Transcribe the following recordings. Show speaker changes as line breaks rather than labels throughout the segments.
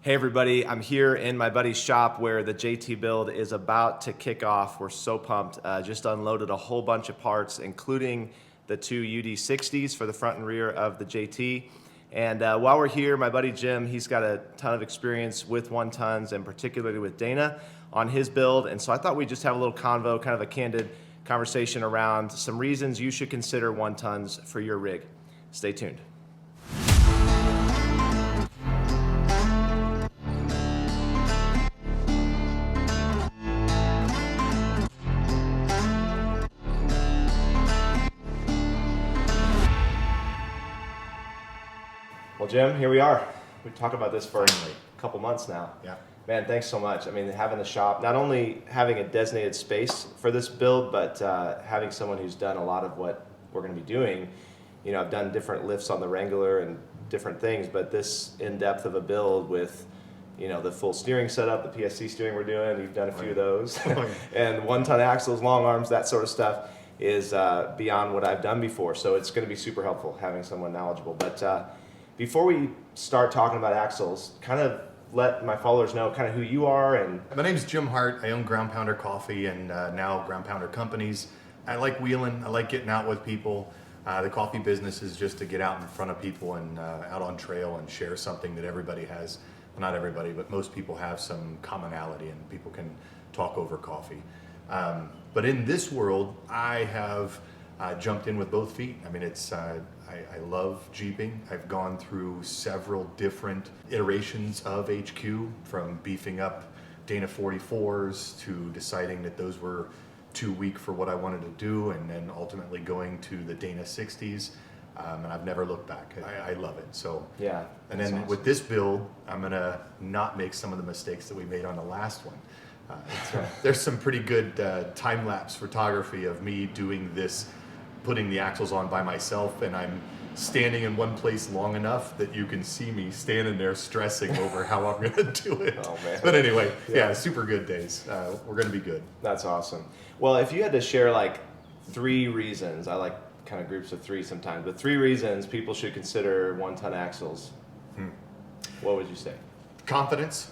Hey everybody, I'm here in my buddy's shop where the JT build is about to kick off. We're so pumped. Just unloaded a whole bunch of parts, including the two UD60s for the front and rear of the JT. And while we're here, my buddy Jim, he's got a ton of experience with 1-tons and particularly with Dana on his build. And so I thought we'd just have a little convo, kind of a candid conversation around some reasons you should consider 1-tons for your rig. Stay tuned. Well, Jim, here we are. We've talked about this for a couple months now.
Yeah.
Man, thanks so much. I mean, having the shop, not only having a designated space for this build, but having someone who's done a lot of what we're going to be doing. You know, I've done different lifts on the Wrangler and different things, but this in-depth of a build with, you know, the full steering setup, the PSC steering we're doing, you've done a few of those, and 1-ton axles, long arms, that sort of stuff is beyond what I've done before. So it's going to be super helpful having someone knowledgeable. But before we start talking about axles, kind of let my followers know kind of who you are. And
my name's Jim Hart. I own Ground Pounder Coffee and now Ground Pounder Companies. I like wheeling. I like getting out with people. The coffee business is just to get out in front of people and out on trail and share something that everybody has. Well, not everybody, but most people have some commonality and people can talk over coffee. But in this world, I have jumped in with both feet. I mean, it's I love Jeeping. I've gone through several different iterations of HQ, from beefing up Dana 44s to deciding that those were too weak for what I wanted to do, and then ultimately going to the Dana 60s. And I've never looked back. I love it. So
yeah.
And then
awesome.
With this build, I'm gonna not make some of the mistakes that we made on the last one. There's some pretty good time-lapse photography of me doing this, putting the axles on by myself, and I'm standing in one place long enough that you can see me standing there stressing over how I'm gonna do it.
Oh, man.
But anyway, yeah, super good days. We're gonna be good.
That's awesome. Well, if you had to share like 3 reasons, I like kind of groups of 3 sometimes, but 3 reasons people should consider 1-ton axles, what would you say?
Confidence,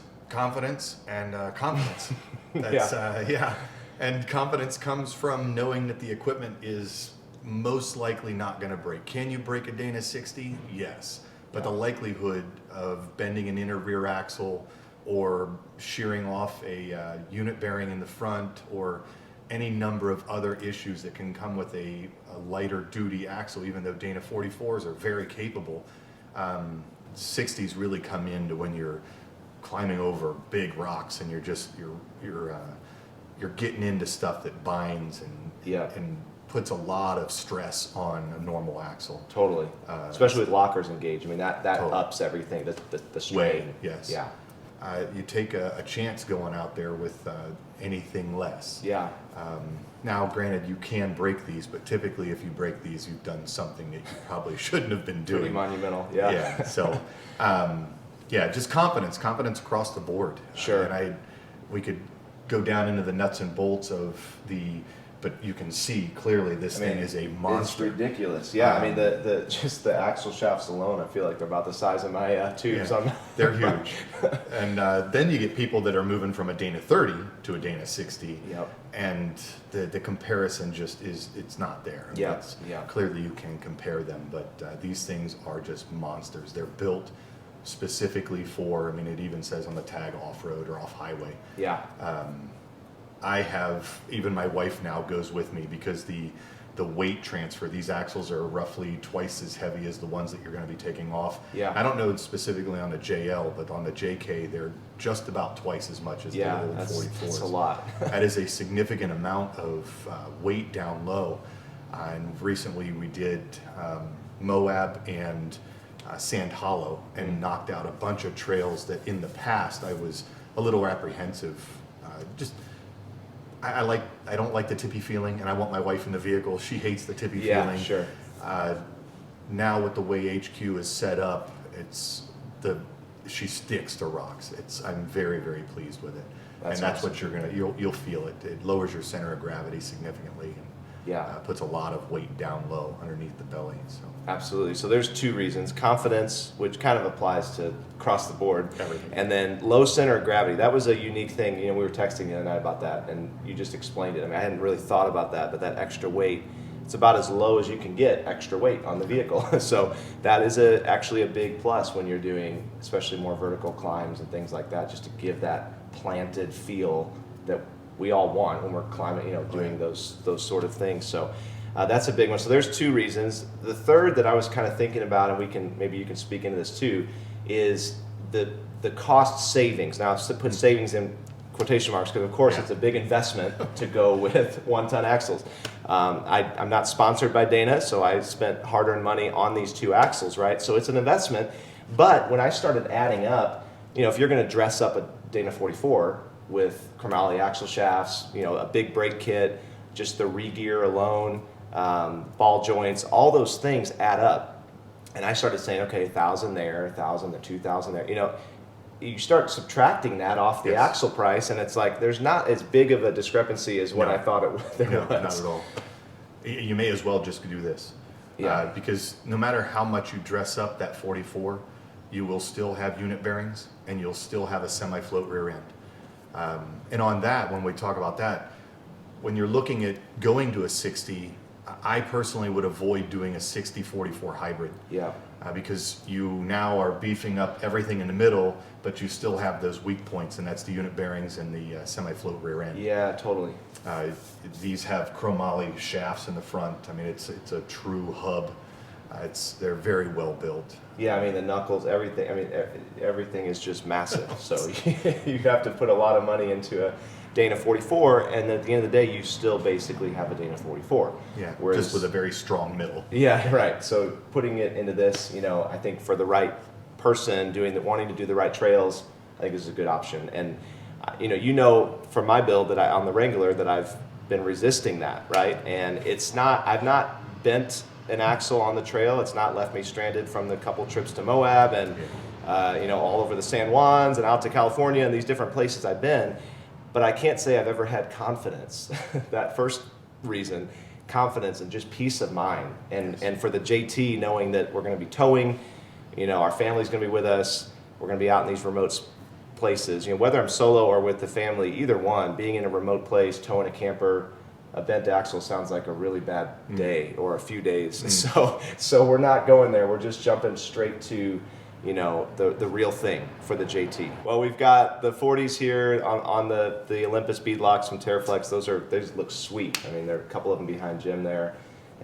and confidence. That's, yeah. And confidence comes from knowing that the equipment is most likely not going to break. Can you break a Dana 60? Yes. But the likelihood of bending an inner rear axle or shearing off a unit bearing in the front or any number of other issues that can come with a lighter duty axle, even though Dana 44s are very capable, 60s really come into when you're climbing over big rocks and you're getting into stuff that binds and puts a lot of stress on a normal axle.
Totally. Especially with lockers engaged. I mean, that
totally.
ups everything, the strain.
Yes.
Yeah.
You take a chance going out there with anything less.
Yeah.
Now, granted, you can break these, but typically if you break these, you've done something that you probably shouldn't have been doing.
Pretty monumental, yeah.
Yeah, so, yeah, just confidence across the board.
Sure.
And we could go down into the nuts and bolts of but you can see clearly this thing is a monster.
It's ridiculous. Yeah, I mean, just the axle shafts alone, I feel like they're about the size of my tubes.
Yeah, they're huge. And then you get people that are moving from a Dana 30 to a Dana 60.
Yep.
And the comparison just it's not there.
Yeah.
Clearly you can compare them, but these things are just monsters. They're built specifically for, I mean, it even says on the tag off-road or off-highway.
Yeah.
I have, even my wife now goes with me because the weight transfer, these axles are roughly twice as heavy as the ones that you're going to be taking off.
Yeah.
I don't know specifically on the JL, but on the JK, they're just about twice as much as the old 44s.
That's a lot.
That is a significant amount of weight down low. And recently we did Moab and Sand Hollow and knocked out a bunch of trails that in the past I was a little apprehensive. I don't like the tippy feeling, and I want my wife in the vehicle. She hates the tippy feeling.
Yeah, sure.
Now with the way HQ is set up, she sticks to rocks. I'm very, very pleased with it.
That's
and that's
awesome.
what you'll feel it. It lowers your center of gravity significantly.
Yeah.
Puts a lot of weight down low underneath the belly. So
Absolutely. So there's two reasons. Confidence, which kind of applies to across the board.
Everything.
And then low center of gravity. That was a unique thing. You know, we were texting the other night about that, and you just explained it. I mean, I hadn't really thought about that, but that extra weight, it's about as low as you can get extra weight on the vehicle. So that is actually a big plus when you're doing especially more vertical climbs and things like that, just to give that planted feel that we all want when we're climbing, you know, doing those sort of things. So that's a big one. So there's two reasons. The third that I was kind of thinking about, and maybe you can speak into this too, is the cost savings. Now, I put savings in quotation marks because, of course, it's a big investment to go with 1-ton axles. I'm not sponsored by Dana, so I spent hard-earned money on these two axles, right? So it's an investment. But when I started adding up, you know, if you're going to dress up a Dana 44 with chromoly axle shafts, you know, a big brake kit, just the re-gear alone, ball joints, all those things add up. And I started saying, okay, 1,000 there, 1,000 to 2,000 there. You know, you start subtracting that off the axle price, and it's like there's not as big of a discrepancy as what I thought there was.
Not at all. You may as well just do this. Because no matter how much you dress up that 44, you will still have unit bearings, and you'll still have a semi-float rear end. And on that, when we talk about that, when you're looking at going to a 60, I personally would avoid doing a 60-44 hybrid.
Yeah.
Because you now are beefing up everything in the middle, but you still have those weak points, and that's the unit bearings and the semi-float rear end.
Yeah, totally.
These have chromoly shafts in the front. I mean, it's a true hub. They're very well built.
Yeah, I mean the knuckles, everything. I mean everything is just massive. So you have to put a lot of money into a Dana 44, and at the end of the day, you still basically have a Dana 44.
Yeah,
whereas,
just with a very strong middle.
Yeah, right. So putting it into this, you know, I think for the right person wanting to do the right trails, I think this is a good option. And you know, from my build that on the Wrangler that I've been resisting that, right? And I've not bent an axle on the trail. It's not left me stranded from the couple trips to Moab and you know, all over the San Juans and out to California and these different places I've been. But I can't say I've ever had confidence. That first reason, confidence and just peace of mind. And for the JT, knowing that we're going to be towing, you know, our family's going to be with us. We're going to be out in these remote places. You know, whether I'm solo or with the family, either one, being in a remote place, towing a camper, a bent axle sounds like a really bad day or a few days. So we're not going there. We're just jumping straight to, you know, the real thing for the JT. Well, we've got the 40s here on the Olympus beadlocks from TerraFlex. Those look sweet. I mean, there are a couple of them behind Jim there,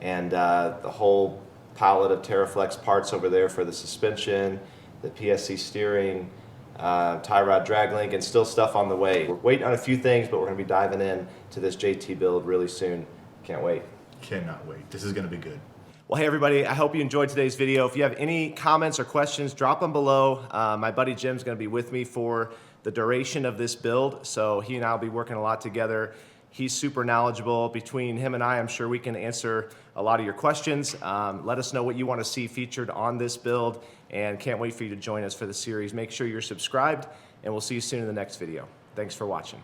and the whole palette of TerraFlex parts over there for the suspension, the PSC steering, tie rod drag link, and still stuff on the way. We're waiting on a few things, but we're going to be diving in to this JT build really soon. Can't wait.
Cannot wait. This is going to be good.
Well, hey everybody, I hope you enjoyed today's video. If you have any comments or questions, drop them below. My buddy Jim's gonna be with me for the duration of this build, so he and I will be working a lot together. He's super knowledgeable. Between him and I'm sure we can answer a lot of your questions. Let us know what you want to see featured on this build, and can't wait for you to join us for the series. Make sure you're subscribed, and we'll see you soon in the next video. Thanks for watching.